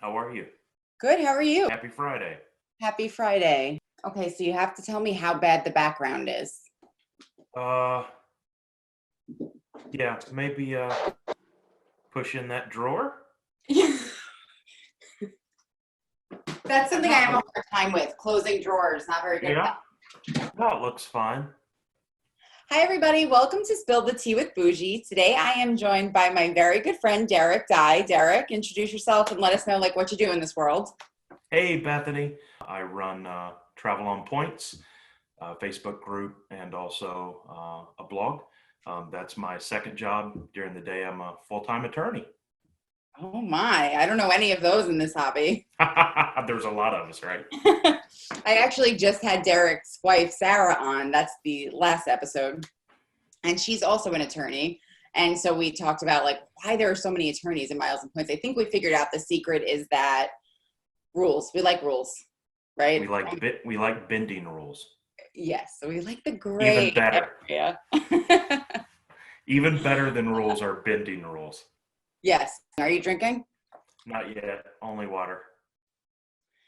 How are you? Good, how are you? Happy Friday. Happy Friday. Okay, so you have to tell me how bad the background is. Uh, yeah, maybe push in that drawer. That's something I have a hard time with. Closing drawers, not very good at Yeah, that. no, it looks fine. Hi, everybody. Welcome to Spill the Tea with Bougie. Today, I am joined by my very good friend, Derrick Dye. Derrick, introduce yourself and let us know what you do in this world. Hey, Bethany. I run Travel on Points, Facebook group, and also a blog. That's my second job. During the day, I'm a full-time attorney. Oh my, I don't know any of those in this hobby. There's a lot of us, right? I actually just had Derrick's wife, Sarah, on. That's the last episode. And she's also an attorney. And so we talked about why there are so many attorneys in Miles and Points. I think we figured out the secret is that rules. We like rules, right? We like bending rules. Yes. So we like the gray Even better. area. Even better than rules are bending rules. Yes. Are you drinking? Not yet. Only water.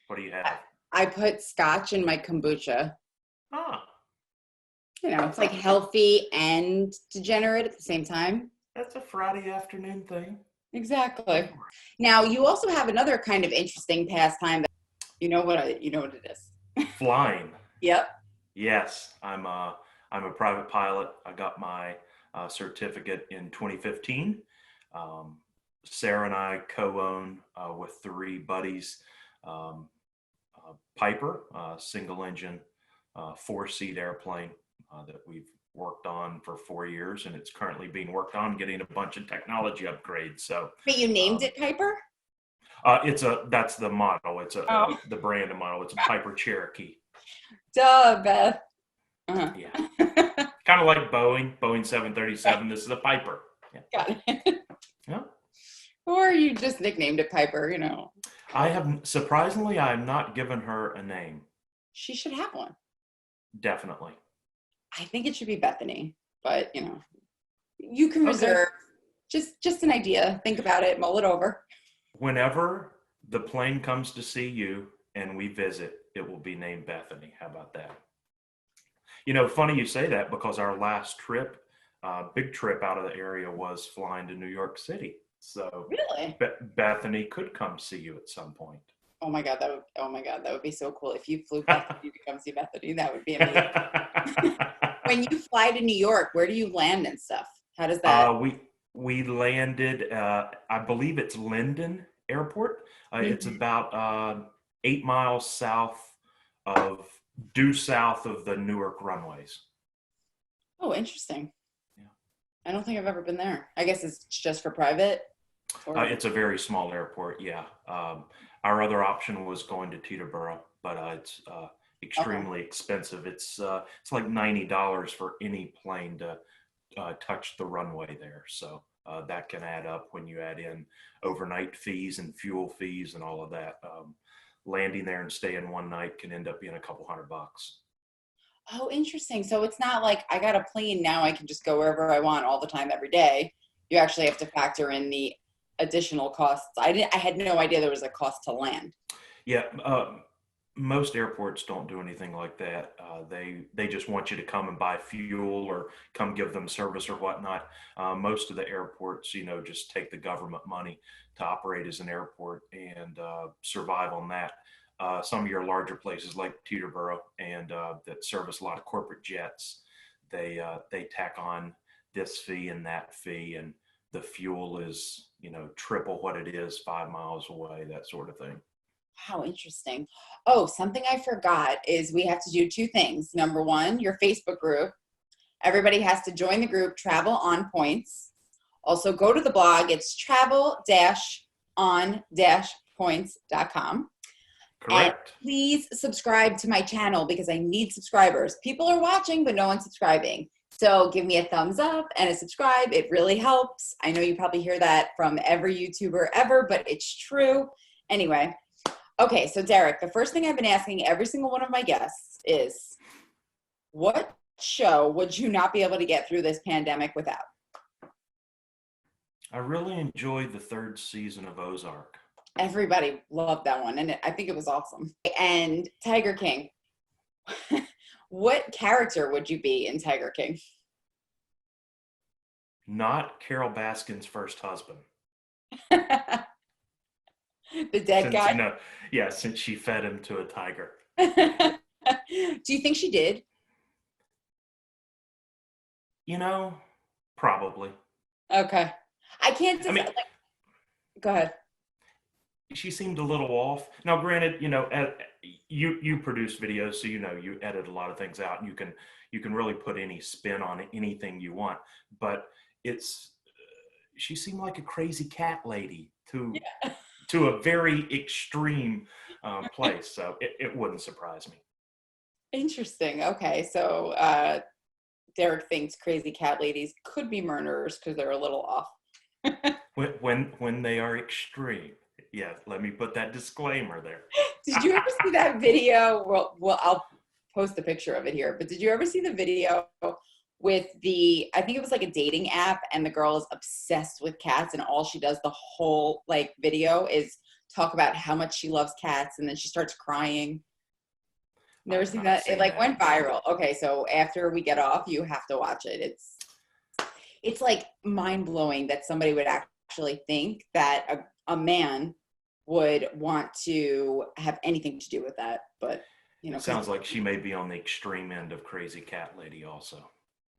What do you have? I put scotch in my kombucha. Ah, It's healthy and degenerate at the same time. that's a Friday afternoon thing. Exactly. Now, you also have another kind of interesting pastime. You know what it is. Flying. Yep. Yes, I'm a private pilot. I got my certificate in 2015. Sarah and I co-own with three buddies Piper, single engine, 4-seat airplane that we've worked on for 4 years, and it's currently being worked on getting a bunch of technology upgrades. So, But you named it Piper? That's the model. It's the brand of model. It's a Piper Cherokee. Duh, Beth. Uh-huh. Yeah. Kind of like Boeing 737. This is a Piper. Yeah. Got it. Yeah. Or you just nicknamed it Piper, I have not given her a name. She should have one. Definitely. I think it should be Bethany, but you can reserve just an idea. Think about it, mull it over. Whenever the plane comes to see you and we visit, it will be named Bethany. How about that? Funny you say that because our last trip, big trip out of the area was flying to New York City. So really, Bethany could come see you at some point. Oh my god, that would be so cool if you flew Bethany to come see Bethany. That would be amazing. When you fly to New York, where do you land and stuff? How does that? We landed. I believe it's Linden Airport. It's about 8 miles due south of the Newark runways. Oh, interesting. Yeah. I don't think I've ever been there. I guess it's just for private. It's a very small airport. Yeah. Our other option was going to Teterboro, but it's extremely expensive. It's like $90 for any plane to touch the runway there. So that can add up when you add in overnight fees and fuel fees and all of that. Landing there and staying one night can end up being a couple $100. Oh, interesting. So it's not like I got a plane now, I can just go wherever I want all the time every day. You actually have to factor in the additional costs. I had no idea there was a cost to land. Yeah, most airports don't do anything like that. They just want you to come and buy fuel or come give them service or whatnot. Most of the airports, just take the government money to operate as an airport and survive on that. Some of your larger places like Teterboro and that service a lot of corporate jets, they tack on this fee and that fee, and the fuel is triple what it is 5 miles away, that sort of thing. How interesting. Oh, something I forgot is we have to do two things. Number one, your Facebook group. Everybody has to join the group Travel on Points. Also go to the blog. It's travel-on-points.com. Correct. And please subscribe to my channel because I need subscribers. People are watching, but no one's subscribing. So give me a thumbs up and a subscribe. It really helps. I know you probably hear that from every YouTuber ever, but it's true. Anyway, okay, so Derrick, the first thing I've been asking every single one of my guests is, what show would you not be able to get through this pandemic without? I really enjoyed the third season of Ozark. Everybody loved that one, and I think it was awesome. And Tiger King. What character would you be in Tiger King? Not Carol Baskin's first husband. The dead Since, guy? yeah, since she fed him to a tiger. Do you think she did? Probably. Okay. I can't I mean, decide. Go ahead. she seemed a little off. Now, granted, you produce videos, so you edit a lot of things out, and you can really put any spin on anything you want. But she seemed like a crazy cat lady to a very extreme place. So it wouldn't surprise me. Interesting. Okay. So Derrick thinks crazy cat ladies could be murderers because they're a little off. When they are extreme. Yeah, let me put that disclaimer there. Did you ever see that video? Well, I'll post a picture of it here, but did you ever see the video with I think it was like a dating app, and the girl is obsessed with cats, and all she does the whole like video is talk about how much she loves cats, and then she starts crying. Never seen that? It like went viral. Okay, so after we get off, you have to watch it. It's like mind blowing that somebody would actually think that a man would want to have anything to do with that. But it sounds like she may be on the extreme end of crazy cat lady also.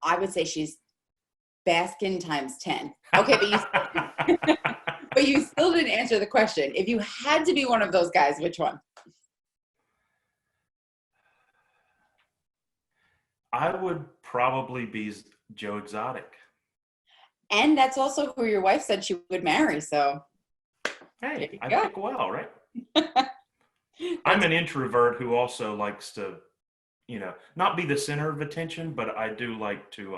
I would say she's Baskin times 10. Okay, but you still didn't answer the question. If you had to be one of those guys, which one? I would probably be Joe Exotic. And that's also who your wife said she would marry. So, hey, I pick well, right? I'm an introvert who also likes to, not be the center of attention, but I do like to,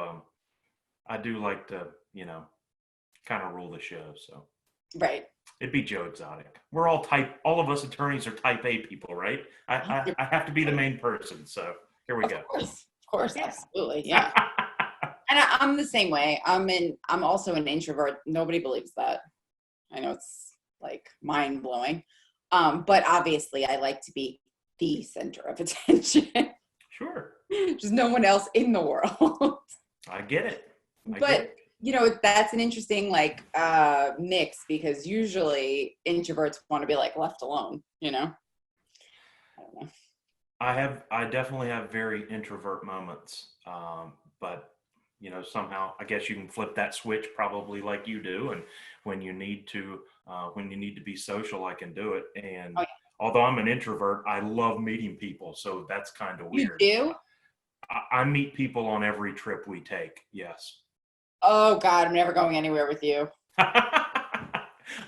kind of rule the show. So, right. It'd be Joe Exotic. We're all of us attorneys are type A people, right? I have to be the main person. So here we go. Of course, yeah. Absolutely, yeah. And I'm the same way. I'm also an introvert. Nobody believes that. I know it's like mind blowing, but obviously I like to be the center of attention. Sure. Just no one else in the world. I get it. But that's an interesting mix, because usually introverts want to be like left alone. I don't know. I definitely have very introvert moments, but somehow I guess you can flip that switch probably like you do, and when you need to be social, I can do it. And although I'm an introvert, I love meeting people, so that's kind of weird. You do? I meet people on every trip we take. Yes. Oh God, I'm never going anywhere with you.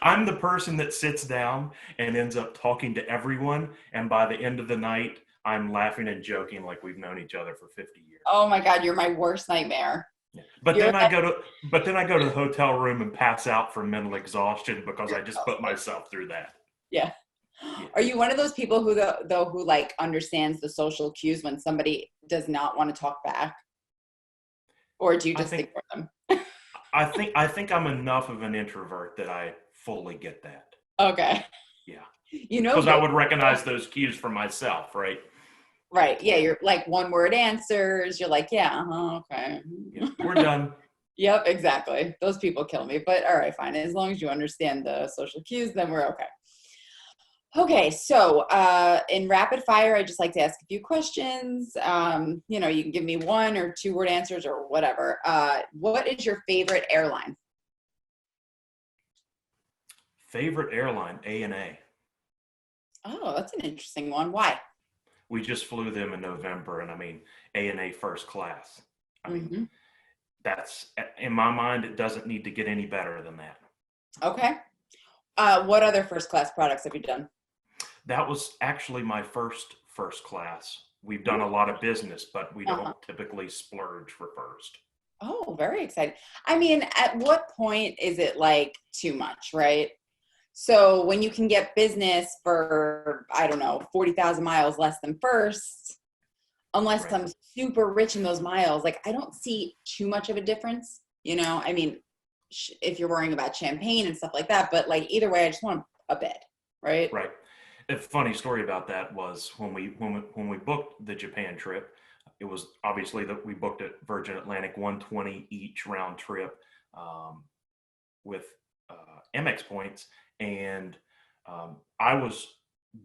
I'm the person that sits down and ends up talking to everyone, and by the end of the night, I'm laughing and joking like we've known each other for 50 years. Oh my God, you're my worst nightmare. Yeah. But then I go to the hotel room and pass out from mental exhaustion because I just put myself through that. Yeah. Are you one of those people who like understands the social cues when somebody does not want to talk back? Or do you just ignore them? I think I'm enough of an introvert that I fully get that. Okay. Yeah. Because I would recognize those cues for myself, right? Right. Yeah. You're like one word answers. You're like, yeah, okay. Yeah, we're done. Yep, exactly. Those people kill me. But all right, fine. As long as you understand the social cues, then we're okay. Okay, so in rapid fire, I just like to ask a few questions. You can give me 1 or 2 word answers or whatever. What is your favorite airline? Favorite airline, A&A. Oh, that's an interesting one. Why? We just flew them in November, and I mean, A&A first class. I mean, that's, in my mind, it doesn't need to get any better than that. Okay. What other first class products have you done? That was actually my first class. We've done a lot of business, but we don't typically splurge for first. Oh, very exciting. I mean, at what point is it like too much, right? So when you can get business for, I don't know, 40,000 miles less than first, unless I'm super rich in those miles, like I don't see too much of a difference, I mean, if you're worrying about champagne and stuff like that, but like either way, I just want a bed, right? Right. A funny story about that was when we booked the Japan trip, it was obviously that we booked it Virgin Atlantic 120 each round trip, um, with Amex points, and I was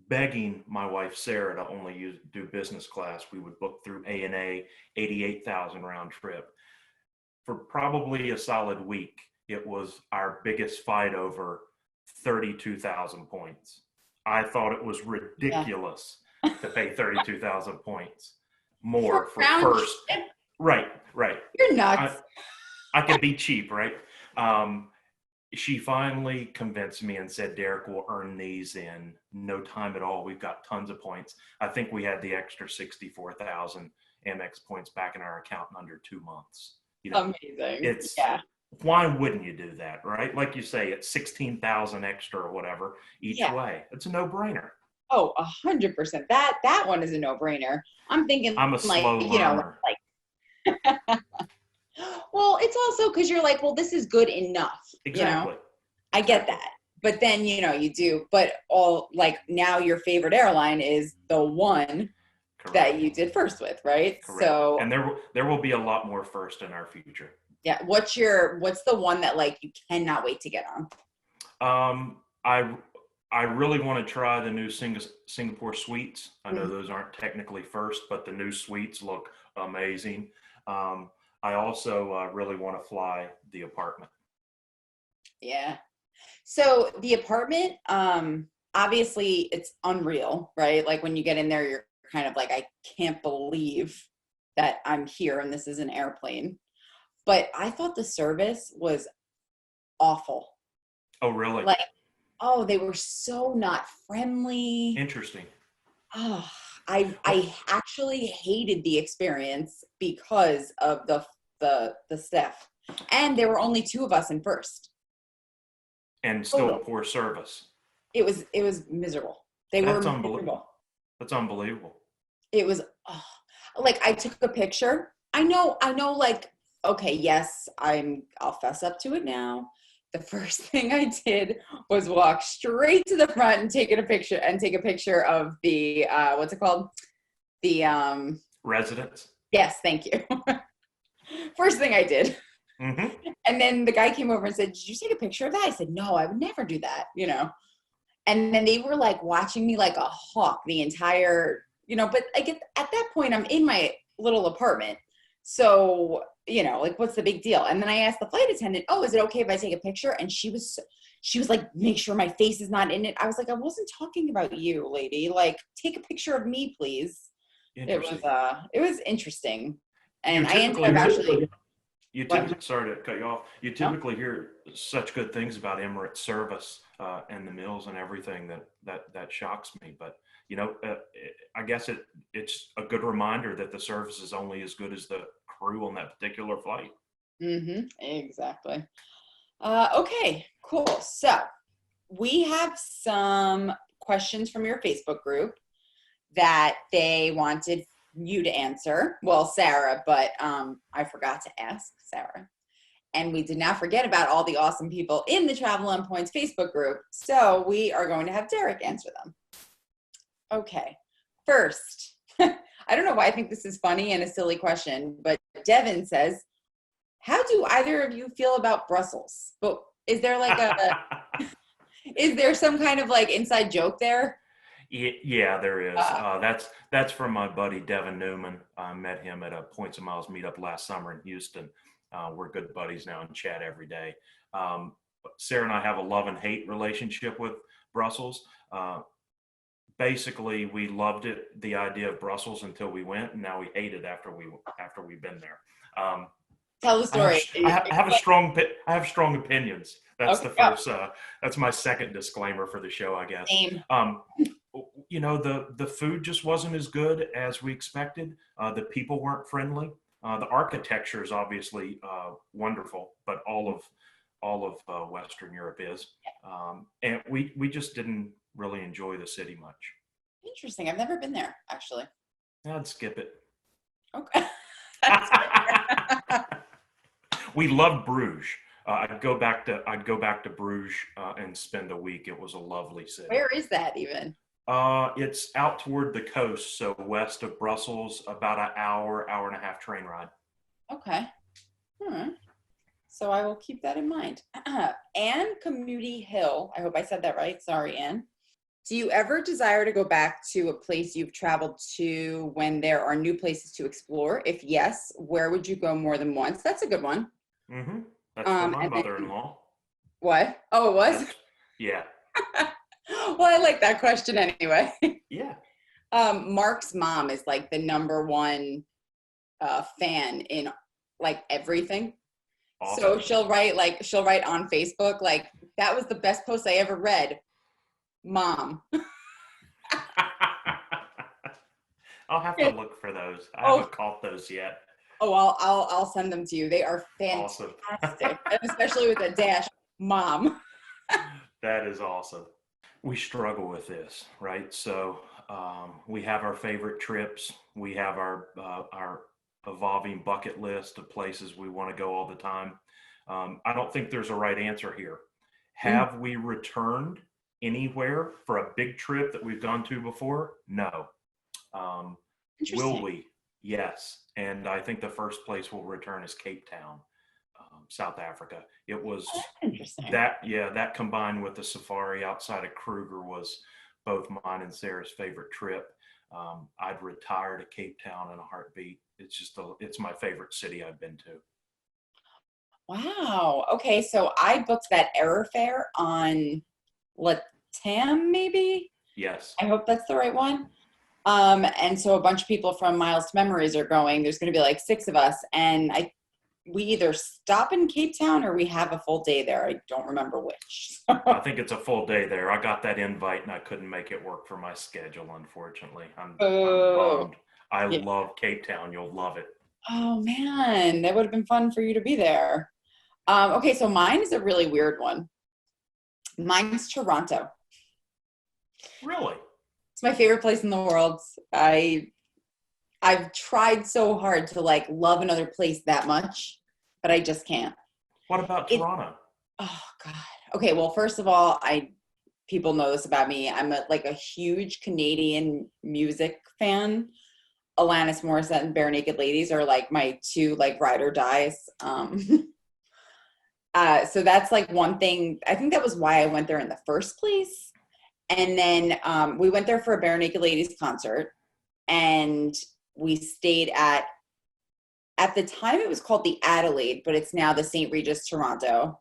begging my wife Sarah to only do business class. We would book through ANA 88,000 round trip for probably a solid week. It was our biggest fight over 32,000 points. I thought it was Yeah. ridiculous to pay 32,000 points For more for round first. trip, Right, right. you're I, nuts. I could be cheap, right? Um, she finally convinced me and said, Derrick, will earn these in no time at all. We've got tons of points. I think we had the extra 64,000 Amex points back in our account in under 2 months. Amazing. It's Yeah. why wouldn't you do that, right? Like you say, it's 16,000 extra or whatever each Yeah. way. It's a no-brainer. Oh, 100%. That one is a no-brainer. I'm thinking I'm a like, slow learner. well, it's also because you're like, well, this is good enough. Exactly. I get that. But then, you do, but all like now your favorite airline is the one Correct. that you did first with, right? Correct. So, And there will be a lot more first in our future. yeah, what's the one that like you cannot wait to get on? I really want to try the new Singapore suites. I know Mhm. those aren't technically first, but the new suites look amazing. I also really want to fly the apartment. Yeah. So the apartment, obviously it's unreal, right? Like when you get in there, you're kind of like, I can't believe that I'm here and this is an airplane. But I thought the service was awful. Oh, really? Like, oh, they were so not friendly. Interesting. Oh, Well, I actually hated the experience because of the staff. And there were only two of us in first. and still Total. poor service. It was miserable. They were That's unbelievable. miserable. That's unbelievable. It was oh, like I took a picture. I know like okay, yes, I'll fess up to it now. The first thing I did was walk straight to the front and take a picture of the what's it called? The Residents. yes, thank you. First thing I did. Mm-hmm. And then the guy came over and said, "Did you take a picture of that?" I said, "No, I would never do that." And then they were like watching me like a hawk the entire, but at that point I'm in my little apartment. So, like what's the big deal? And then I asked the flight attendant, "Oh, is it okay if I take a picture?" And she was like, "Make sure my face is not in it." I was like, "I wasn't talking about you, lady. Like, take a picture of me, please." Interesting. It was interesting. You And I ended typically up actually what? sorry to cut you off. You No? typically hear such good things about Emirates service and the meals and everything that shocks me. But I guess it's a good reminder that the service is only as good as the crew on that particular flight. Exactly. Okay, cool. So we have some questions from your Facebook group that they wanted you to answer. Well, Sarah, but I forgot to ask Sarah. And we did not forget about all the awesome people in the Travel on Points Facebook group. So we are going to have Derrick answer them. Okay. First, I don't know why I think this is funny and a silly question, but Devin says, how do either of you feel about Brussels? But is there like is there some kind of like inside joke there? Yeah, there is. Uh, That's from my buddy Devin Newman. I met him at a Points and Miles meetup last summer in Houston. We're good buddies now and chat every day. Sarah and I have a love and hate relationship with Brussels. Basically, we loved it, the idea of Brussels, until we went, and now we hate it after we've been there. Tell the story. I have strong opinions. That's Okay, the first. That's my second disclaimer for the show, I guess. same. The food just wasn't as good as we expected. The people weren't friendly. The architecture is obviously wonderful, but all of Western Europe is, and we just didn't really enjoy the city much. Interesting. I've never been there, actually. I'd skip it. Okay. We loved Bruges. I'd go back to Bruges and spend a week. It was a lovely city. Where is that even? It's out toward the coast, so west of Brussels, about an hour and a half train ride. Okay. All right. So I will keep that in mind. Anne Commuty Hill. I hope I said that right. Sorry, Anne. Do you ever desire to go back to a place you've traveled to when there are new places to explore? If yes, where would you go more than once? That's a good one. Mm-hmm. That's for my And then, mother-in-law. what? Oh, it was? That's yeah, Well, I like that question anyway. yeah. Mark's mom is like the number one fan in like everything. So Awesome. she'll write on Facebook, like, that was the best post I ever read. Mom. I'll have to look for those. I Oh, haven't caught those yet. oh, I'll send them to you. They are Awesome. fantastic, and especially with a dash, Mom. That is awesome. We struggle with this, right? So we have our favorite trips. We have our evolving bucket list of places we want to go all the time. I don't think there's a right answer here. Mm, Have we returned anywhere for a big trip that we've gone to before? No. Um, will interesting. we? Yes. And I think the first place we'll return is Cape Town, South Africa. It was Interesting. that combined with the safari outside of Kruger was both mine and Sarah's favorite trip. I'd retire to Cape Town in a heartbeat. It's my favorite city I've been to. Wow. Okay, so I booked that error fare on Latam, maybe. Yes. I hope that's the right one. And so a bunch of people from Miles to Memories are going. There's going to be like 6 of us, and we either stop in Cape Town or we have a full day there. I don't remember which. I think it's a full day there. I got that invite and I couldn't make it work for my schedule, unfortunately. I'm Oh, bummed. I yeah. love Cape Town. You'll love it. Oh man, that would have been fun for you to be there. Okay, so mine is a really weird one. Mine's Toronto. Really? It's my favorite place in the world. I've tried so hard to like love another place that much, but I just can't. What about It Toronto? Oh God. Okay, well, first of all, people know this about me. I'm like a huge Canadian music fan. Alanis Morissette and Bare Naked Ladies are like my two like ride or dies. So that's like one thing. I think that was why I went there in the first place. And then we went there for a Bare Naked Ladies concert, and we stayed at the time it was called the Adelaide, but it's now the St. Regis Toronto.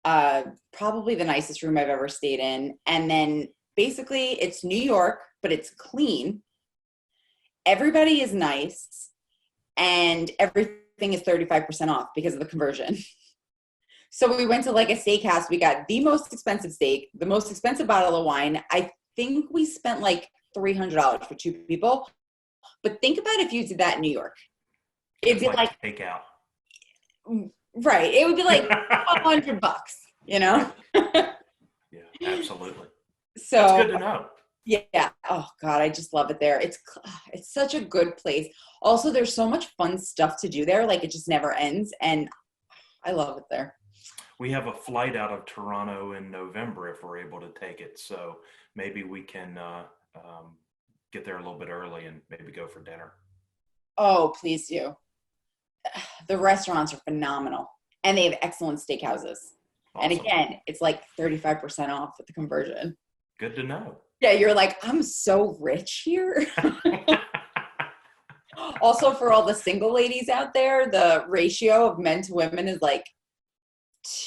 Probably the nicest room I've ever stayed in. And then basically it's New York, but it's clean. Everybody is nice, and everything is 35% off because of the conversion. So we went to like a steakhouse. We got the most expensive steak, the most expensive bottle of wine. I think we spent like $300 for 2 people. But think about if you did that in New York. It'd That's be like like, takeout. right. It would be like $100, you know? Right. Yeah, absolutely. That's So good to know. yeah. Oh God, I just love it there. It's such a good place. Also, there's so much fun stuff to do there. Like it just never ends, and I love it there. We have a flight out of Toronto in November if we're able to take it. So maybe we can get there a little bit early and maybe go for dinner. Oh, please do. The restaurants are phenomenal, and they have excellent steakhouses. And Awesome. again, it's like 35% off with the conversion. Good to know. Yeah, you're like, I'm so rich here. Also, for all the single ladies out there, the ratio of men to women is like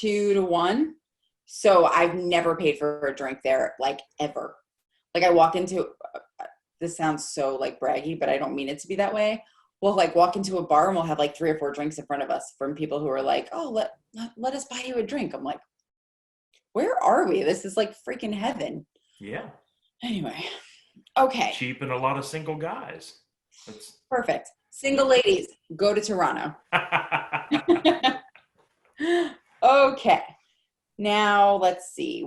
2 to 1. So I've never paid for a drink there, like ever. Like I walk into, this sounds so like braggy, but I don't mean it to be that way. We'll like walk into a bar and we'll have like 3 or 4 drinks in front of us from people who are like, oh, let us buy you a drink. I'm like, where are we? This is like freaking heaven. Yeah. Anyway, okay, Cheap and a lot of single guys. That's perfect. Single ladies, go to Toronto. Okay. Now let's see.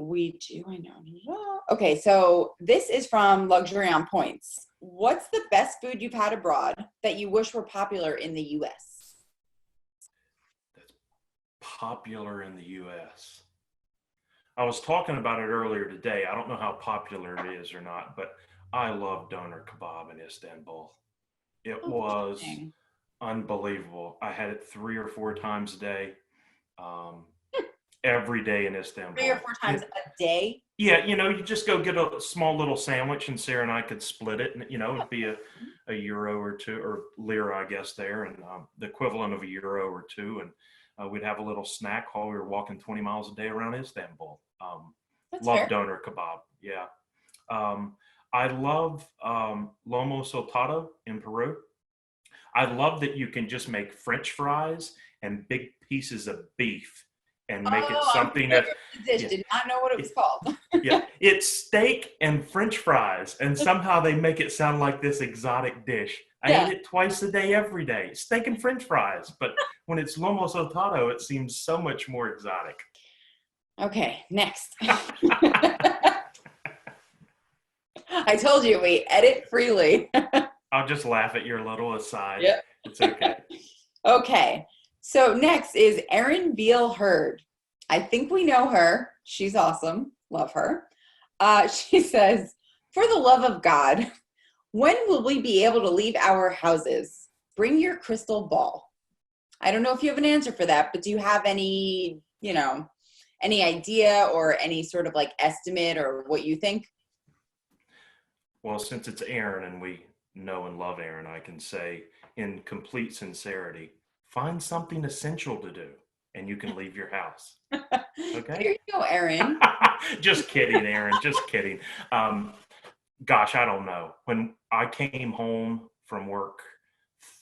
I know. Okay, so this is from Luxury on Points. What's the best food you've had abroad that you wish were popular in the US? That's popular in the U.S.? I was talking about it earlier today. I don't know how popular it is or not, but I love doner kebab in Istanbul. It Oh, was interesting. unbelievable. I had it 3 or 4 times a day, um, every day in 3 or Istanbul. 4 times a day. Yeah, you just go get a small little sandwich, and Sarah and I could split it, and it'd be a euro or two, or lira, I guess, there, and the equivalent of a euro or two, and we'd have a little snack while we were walking 20 miles a day around Istanbul. That's Love fair. doner kebab. Yeah. Um, I love lomo saltado in Peru. I love that you can just make French fries and big pieces of beef and make it Oh, I'm something familiar that, with the dish. yeah, Did not know what it was it, called. yeah, it's steak and French fries, and somehow they make it sound like this exotic dish. I ate Yeah. it twice a day, every day, steak and French fries. But when it's lomo saltado, it seems so much more exotic. Okay, next. I told you we edit freely. I'll just laugh at your little aside. Yep. It's okay. Okay. So next is Erin Beale Hurd. I think we know her. She's awesome. Love her. She says, for the love of God, when will we be able to leave our houses? Bring your crystal ball. I don't know if you have an answer for that, but do you have any idea or any sort of like estimate or what you think? Well, since it's Aaron and we know and love Aaron, I can say in complete sincerity, find something essential to do and you can leave your house. Okay? There you go, Erin. Just kidding, Aaron. Just kidding. Um, Gosh, I don't know. When I came home from work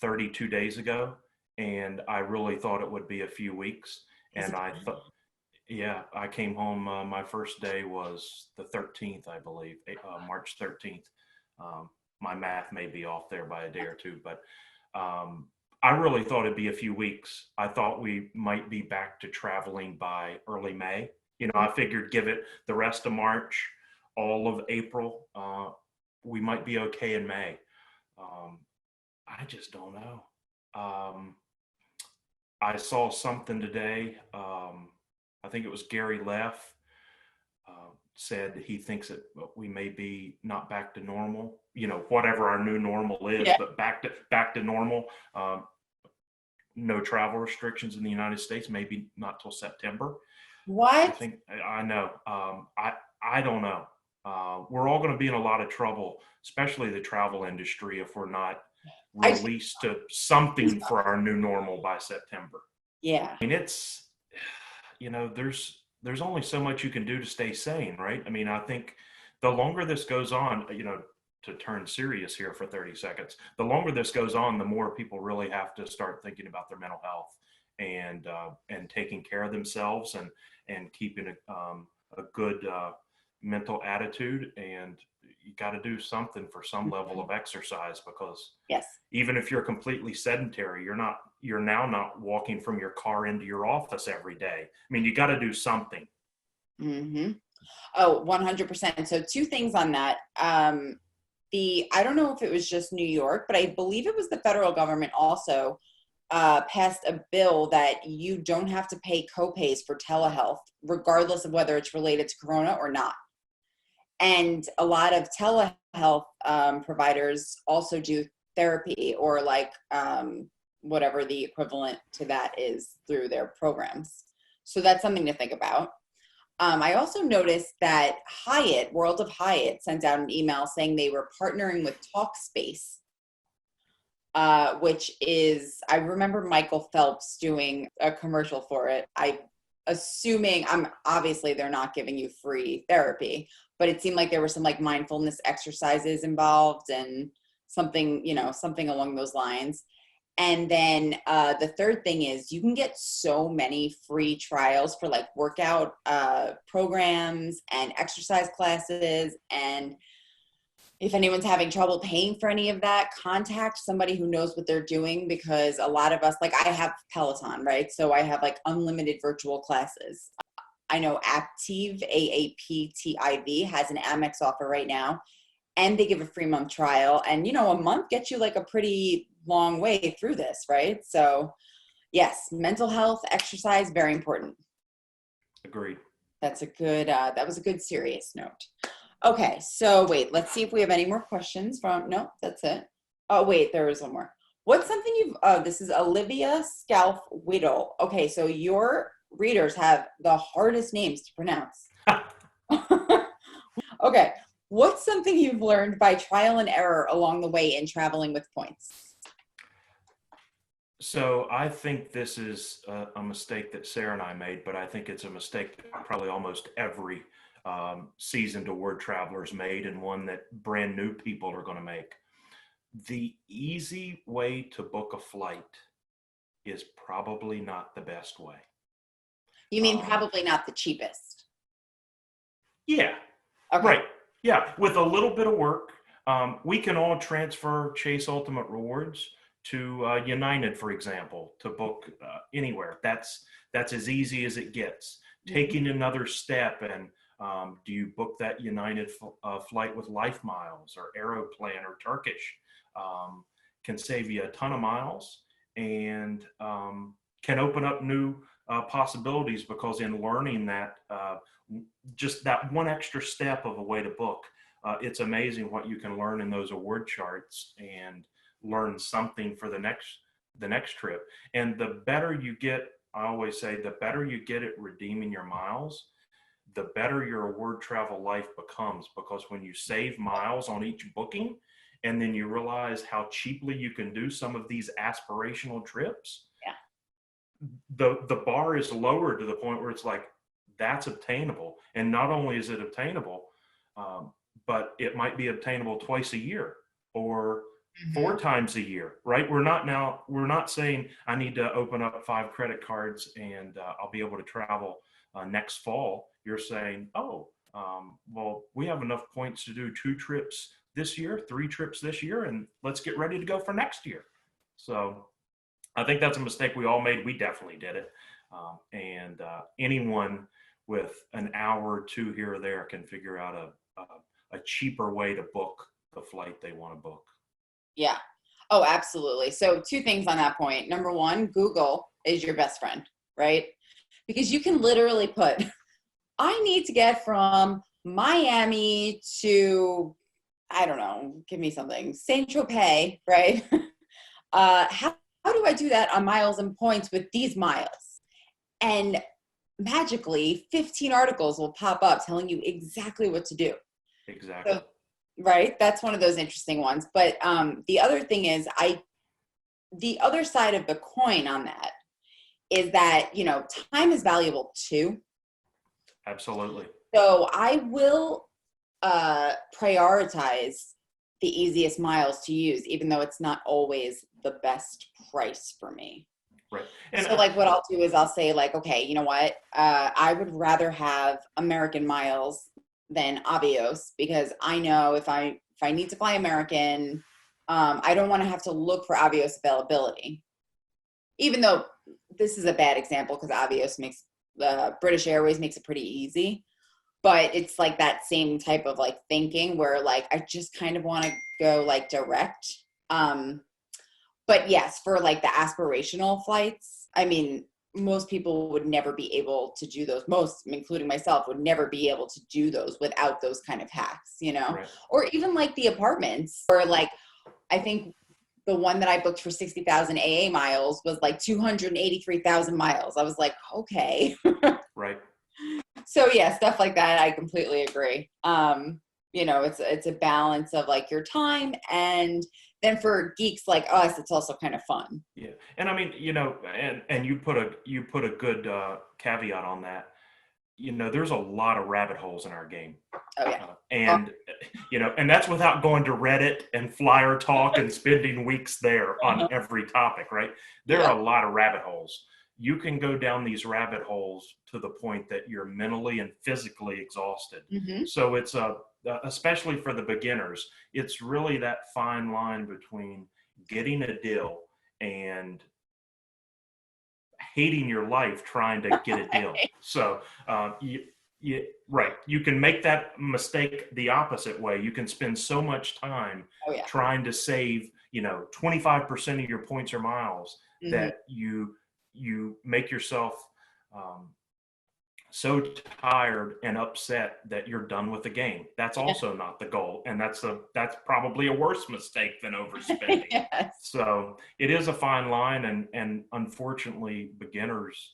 32 days ago, and I really thought it would be a few weeks, Has and it I been? thought, yeah, I came home. My first day was the 13th, I believe, March 13th. Um, my math may be off there by a day or two, but I really thought it'd be a few weeks. I thought we might be back to traveling by early May. I figured give it the rest of March, all of April, we might be okay in May. Um, I just don't know. Um, I saw something today. I think it was Gary Leff said he thinks that we may be not back to normal. Whatever our new normal is, Yeah. but back to normal. No travel restrictions in the United States. Maybe not till September. I What? think I know. I don't know. We're all going to be in a lot of trouble, especially the travel industry, if we're not I just, released to something for our new normal by September. yeah. I mean, there's only so much you can do to stay sane, right? I mean, I think the longer this goes on, to turn serious here for 30 seconds, the longer this goes on, the more people really have to start thinking about their mental health and taking care of themselves and keeping a good mental attitude. And you got to do something for some level of exercise, because Yes. even if you're completely sedentary, you're now not walking from your car into your office every day. I mean, you got to do something. Mm-hmm. Oh, 100%. So two things on that. I don't know if it was just New York, but I believe it was the federal government also passed a bill that you don't have to pay copays for telehealth, regardless of whether it's related to Corona or not. And a lot of telehealth providers also do therapy or like whatever the equivalent to that is through their programs. So that's something to think about. I also noticed that World of Hyatt, sent out an email saying they were partnering with Talkspace, which is, I remember Michael Phelps doing a commercial for it. Obviously they're not giving you free therapy, but it seemed like there were some like mindfulness exercises involved and something along those lines. And then the third thing is you can get so many free trials for like workout programs and exercise classes. And if anyone's having trouble paying for any of that, contact somebody who knows what they're doing, because a lot of us, like I have Peloton, right? So I have like unlimited virtual classes. I know Aptiv, AAPTIV, has an Amex offer right now, and they give a free month trial. And, a month gets you like a pretty long way through this, right? So Yes, mental health, exercise, very important. Agreed. That's a good, that was a good serious note. Okay, so wait, let's see if we have any more questions from, no, that's it. Oh, wait, there is one more. What's something this is Olivia Scalf Whittle. Okay, so your readers have the hardest names to pronounce. Okay, what's something you've learned by trial and error along the way in traveling with points? So I think this is a mistake that Sarah and I made, but I think it's a mistake that probably almost every seasoned award travelers made, and one that brand new people are going to make. The easy way to book a flight is probably not the best way. You mean probably not the cheapest? Yeah, Okay. right. Yeah, with a little bit of work, we can all transfer Chase Ultimate Rewards to United, for example, to book anywhere. That's as easy as it gets. Taking another step, and do you book that United flight with Life Miles or Aeroplan or Turkish? Can save you a ton of miles, and can open up new possibilities, because in learning that, just that one extra step of a way to book, it's amazing what you can learn in those award charts, and learn something for the next trip. And the better you get, I always say, the better you get at redeeming your miles, the better your award travel life becomes, because when you save miles on each booking, and then you realize how cheaply you can do some of these aspirational trips, the bar is lowered to the point where it's like, that's obtainable. And not only is it obtainable, but it might be obtainable twice a year, or 4 times a year, right? We're not saying I need to open up 5 credit cards and I'll be able to travel next fall. You're saying, oh, well, we have enough points to do 2 trips this year, 3 trips this year, and let's get ready to go for next year. So I think that's a mistake we all made. We definitely did it. And anyone with an hour or 2 here or there can figure out a cheaper way to book the flight they want to book. Yeah. Oh, absolutely. So 2 things on that point. Number 1, Google is your best friend, right? Because you can literally put, I need to get from Miami to, I don't know, give me something, Saint Tropez, right? How do I do that on miles and points with these miles? And magically 15 articles will pop up telling you exactly what to do. Exactly. So, right. That's one of those interesting ones. But the other thing is, the other side of the coin on that is that, time is valuable too. Absolutely. So I will prioritize the easiest miles to use, even though it's not always the best price for me. Right. And so like what I'll do is I'll say like, okay, you know what? I would rather have American miles than Avios, because I know if I need to fly American, I don't want to have to look for Avios availability. Even though this is a bad example, because Avios makes British Airways makes it pretty easy, but it's like that same type of like thinking where like I just kind of want to go like direct. But yes, for like the aspirational flights, I mean, most people would never be able to do those. Most, including myself, would never be able to do those without those kind of hacks, Right. Or even like the apartments, or like, I think the one that I booked for 60,000 AA miles was like 283,000 miles. I was like, okay. Right. So yeah, stuff like that. I completely agree. It's a balance of like your time, and then for geeks like us, it's also kind of fun. Yeah. And I mean, and you put a good caveat on that. There's a lot of rabbit holes in our game. Oh yeah. And that's without going to Reddit and Flyer Talk and spending weeks there on every topic, right? There are a lot of rabbit holes. You can go down these rabbit holes to the point that you're mentally and physically exhausted. So it's especially for the beginners, it's really that fine line between getting a deal and hating your life trying to get a deal. So you can make that mistake the opposite way. You can spend so much time trying to save 25% of your points or miles that you you make yourself so tired and upset that you're done with the game. That's also not the goal, and that's probably a worse mistake than overspending. Yes. So it is a fine line, and unfortunately, beginners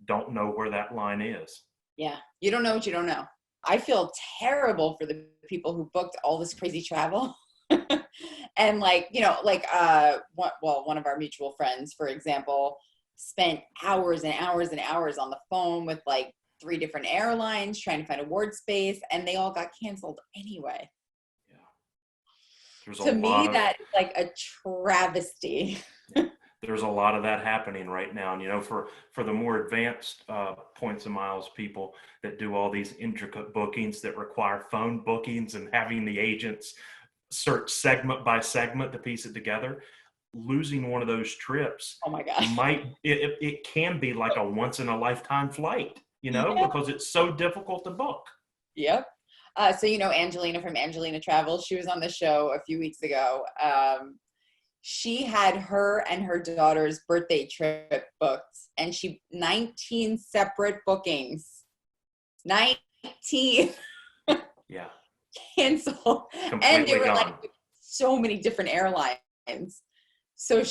don't know where that line is. Yeah, you don't know what you don't know. I feel terrible for the people who booked all this crazy travel. And like, you know, like one of our mutual friends, for example, spent hours and hours and hours on the phone with like 3 different airlines trying to find award space, and they all got canceled anyway. Yeah. There's To me, that's like a travesty. There's a lot of that happening right now. And, you know, for the more advanced points and miles people that do all these intricate bookings that require phone bookings and having the agents search segment by segment to piece it together, losing one of those trips, oh my gosh, it can be like a once in a lifetime flight, you know, because it's so difficult to book. Yep. So, you know, Angelina from Angelina Travels, she was on the show a few weeks ago. She had her and her daughter's birthday trip booked, and 19 separate bookings. 19. Yeah. Canceled. Completely and they were gone. like so many different airlines. So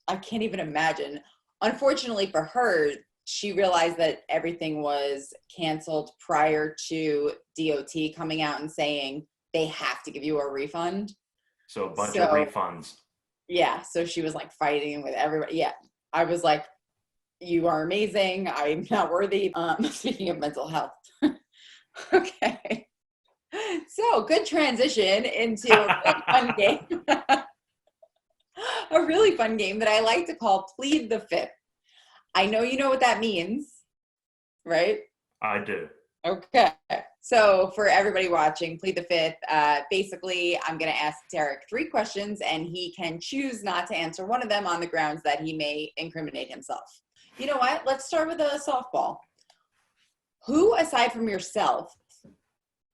I can't even imagine. Unfortunately for her, she realized that everything was canceled prior to DOT coming out and saying they have to give you a refund. So a bunch of refunds. Yeah. So she was like fighting with everybody. Yeah. I was like, you are amazing. I'm not worthy. Speaking of mental health. Okay. So good transition into a really fun game. A really fun game that I like to call Plead the Fifth. I know you know what that means, right? I do. Okay. So for everybody watching, Plead the Fifth, basically I'm going to ask Derrick 3 questions, and he can choose not to answer one of them on the grounds that he may incriminate himself. You know what? Let's start with a softball. Who, aside from yourself,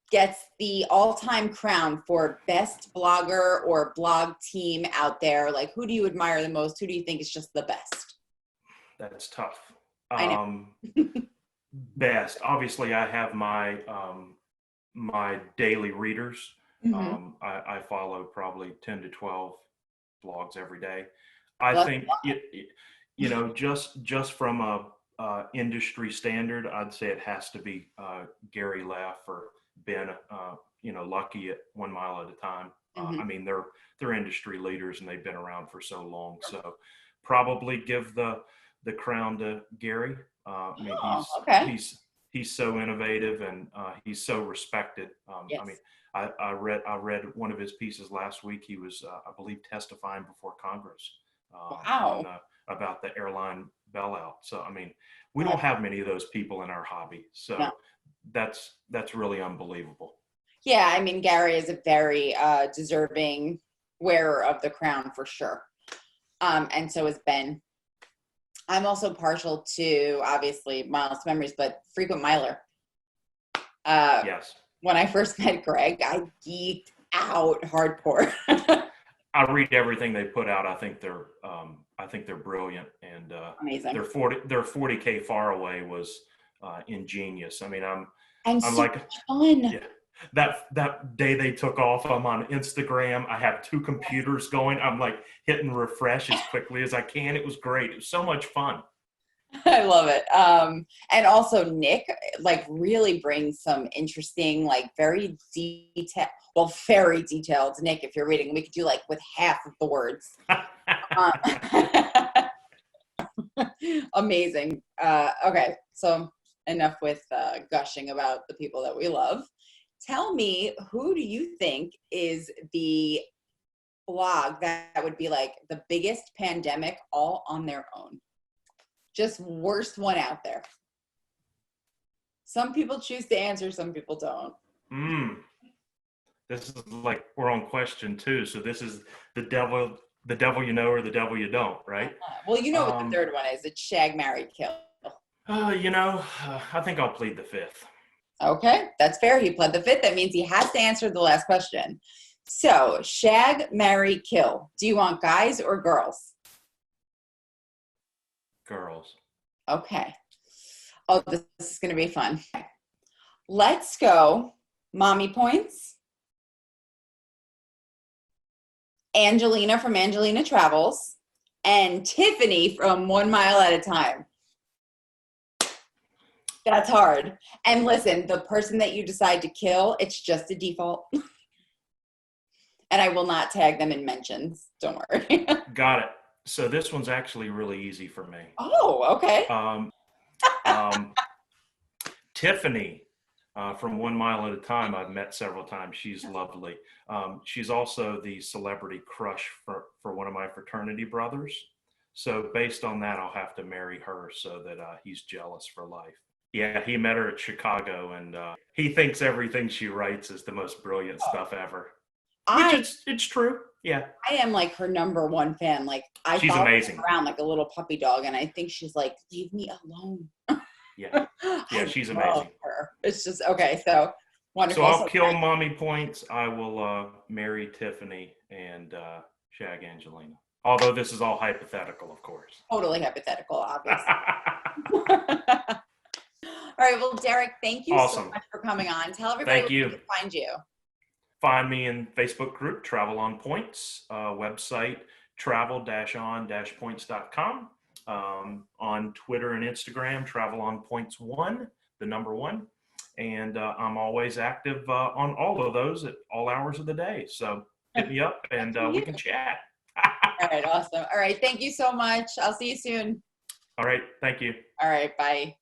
gets the all-time crown for best blogger or blog team out there? Like, who do you admire the most? Who do you think is just the best? That's tough. I know. Best. Obviously, I have my my daily readers. Mm-hmm. I follow probably 10 to 12 blogs every day. I think you know, just from a industry standard, I'd say it has to be Gary Leff or Ben, you know, Lucky at 1 Mile at a Time. Mm-hmm. I mean, they're industry leaders and they've been around for so long. So probably give the crown to Gary. I mean, he's so innovative and he's so respected. Yes. I mean, I read one of his pieces last week. He was, I believe, testifying before Congress about the airline bailout. So, I mean, we don't have many of those people in our hobby. So that's really unbelievable. Yeah, I mean, Gary is a very deserving wearer of the crown for sure. And so is Ben. I'm also partial to, obviously, Miles to Memories, but frequent miler. Yes. When I first met Greg, I geeked out hardcore. I read everything they put out. I think they're brilliant, and amazing. Their 40K Far Away was ingenious. I mean, I'm so like fun. Yeah, that day they took off, I'm on Instagram. I have 2 computers going. I'm like hitting refresh as quickly as I can. It was great. It was so much fun. I love it. And also Nick like really brings some interesting, like very detailed. Nick, if you're reading, we could do like with half of the words. Amazing. Okay. So enough with gushing about the people that we love. Tell me, who do you think is the blog that would be like the biggest pandemic all on their own? Just worst one out there. Some people choose to answer, some people don't. This is like we're on question 2. So this is the devil you know or the devil you don't, right? Well, you know what the third one is. It's shag, marry, kill. You know, I think I'll plead the 5th. Okay, that's fair. He pled the 5th. That means he has to answer the last question. So, shag, marry, kill. Do you want guys or girls? Girls. Okay. Oh, this is going to be fun. Let's go. Mommy Points. Angelina from Angelina Travels. And Tiffany from 1 Mile at a Time. That's hard. And listen, the person that you decide to kill, it's just a default. And I will not tag them in mentions. Don't worry. Got it. So this one's actually really easy for me. Oh, okay. Tiffany from 1 Mile at a Time, I've met several times. She's lovely. She's also the celebrity crush for one of my fraternity brothers. So based on that, I'll have to marry her so that he's jealous for life. Yeah, he met her at Chicago, and he thinks everything she writes is the most brilliant stuff ever. Which it's true. Yeah. I am like her #1 fan. Like She's amazing. Around like a little puppy dog, and I think she's like, leave me alone. Yeah. Yeah, she's amazing. Her. It's just okay. So wonderful. So I'll kill Mommy Points. I will marry Tiffany and shag Angelina. Although this is all hypothetical, of course. Totally hypothetical, obviously. All right. Well, Derrick, thank you so much for coming on. Tell everybody where they can find you. Find me in Facebook group, Travel on Points, website, travel-on-points.com. On Twitter and Instagram, Travel on Points 1, the number 1. And I'm always active on all of those at all hours of the day. So hit me up and we can chat. All right. Awesome. All right. Thank you so much. I'll see you soon. All right. Thank you. All right. Bye.